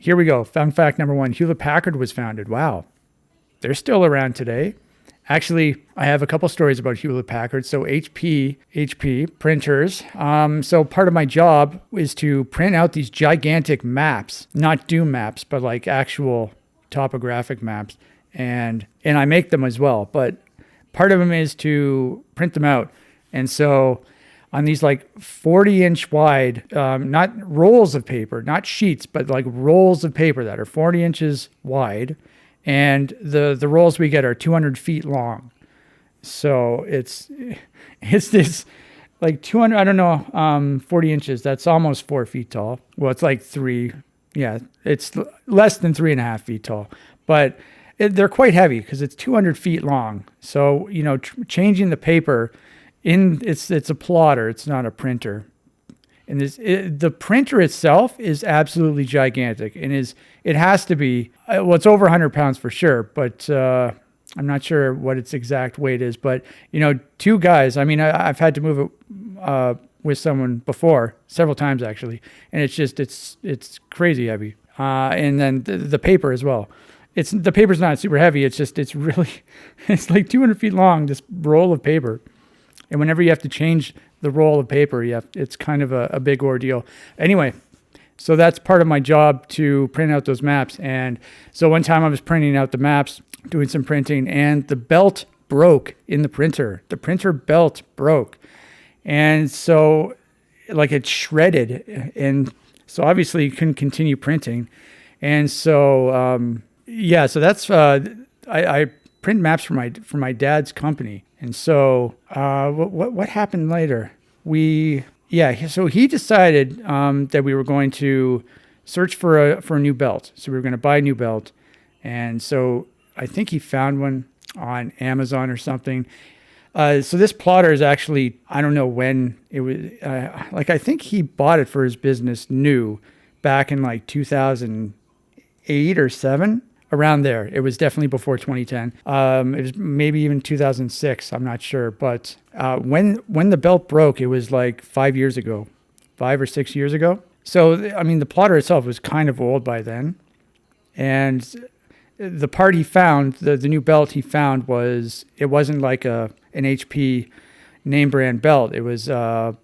here we go. Fun fact number 1, Hewlett Packard was founded. Wow. They're still around today. Actually, I have a couple stories about Hewlett Packard. So HP printers. So part of my job is to print out these gigantic maps, not Doom maps, but like actual topographic maps. And I make them as well. But part of them is to print them out. And so on these like 40-inch wide, not rolls of paper, not sheets, but like rolls of paper that are 40 inches wide. And the rolls we get are 200 feet long. So it's this like 200, I don't know, 40 inches. That's almost 4 feet tall. Well, it's like 3. Yeah, it's less than 3.5 feet tall. But they're quite heavy because it's 200 feet long. So, changing the paper it's a plotter. It's not a printer. And the printer itself is absolutely gigantic, and it has to be, well, it's over 100 pounds for sure, but I'm not sure what its exact weight is. But, 2 guys, I mean, I've had to move it with someone before, several times actually, and it's crazy heavy. And then the paper as well. The paper's not super heavy. It's like 200 feet long, this roll of paper. And whenever you have to change the roll of paper, it's kind of a big ordeal. Anyway, so that's part of my job, to print out those maps. And so one time I was printing out the maps, doing some printing, and the belt broke in the printer. The printer belt broke. And so like it shredded. And so obviously you couldn't continue printing. And so, so that's, I print maps for my dad's company. And so, what happened later? So he decided that we were going to search for a new belt. So we were going to buy a new belt, and so I think he found one on Amazon or something. So this plotter is actually, I don't know when it was. I think he bought it for his business new, back in like 2008 or 7. Around there. It was definitely before 2010. It was maybe even 2006. I'm not sure. But when the belt broke, it was like 5 or 6 years ago. So, I mean, the plotter itself was kind of old by then. And the part he found, the new belt he found, it wasn't like an HP name brand belt. It was, I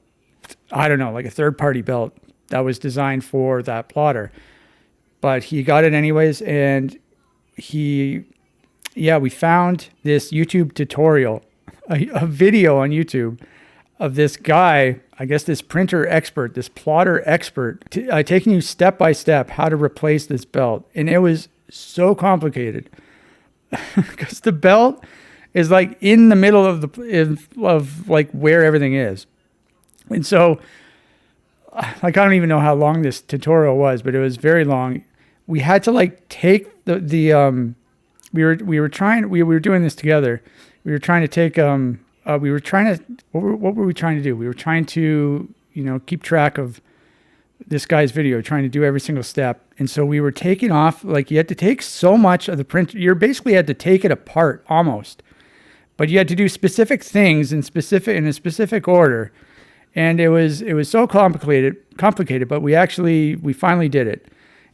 don't know, like a third-party belt that was designed for that plotter. But he got it anyways, and we found this YouTube tutorial, a video on YouTube of this guy, I guess this printer expert, this plotter expert, taking you step by step how to replace this belt. And it was so complicated because the belt is like in the middle of like where everything is. And so like, I don't even know how long this tutorial was, but it was very long. We had to like take we were doing this together. We were trying to take what were we trying to do? We were trying to, keep track of this guy's video, trying to do every single step. And so we were taking off, like you had to take so much of the print. You basically had to take it apart almost, but you had to do specific things in a specific order. And it was so complicated, but we finally did it.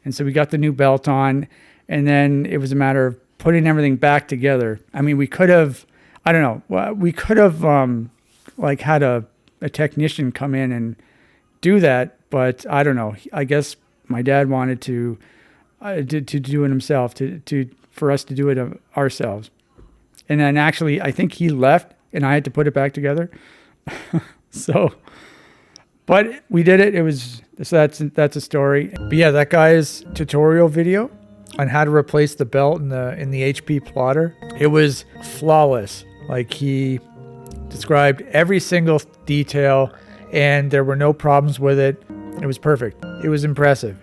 And so we got the new belt on, and then it was a matter of putting everything back together. I mean, we could have, I don't know, we could have like had a technician come in and do that, but I don't know. I guess my dad wanted to do it himself, for us to do it ourselves. And then actually, I think he left, and I had to put it back together. So, but we did it. So that's a story. But yeah, that guy's tutorial video on how to replace the belt in the HP plotter, it was flawless. Like, he described every single detail, and there were no problems with it. It was perfect. It was impressive.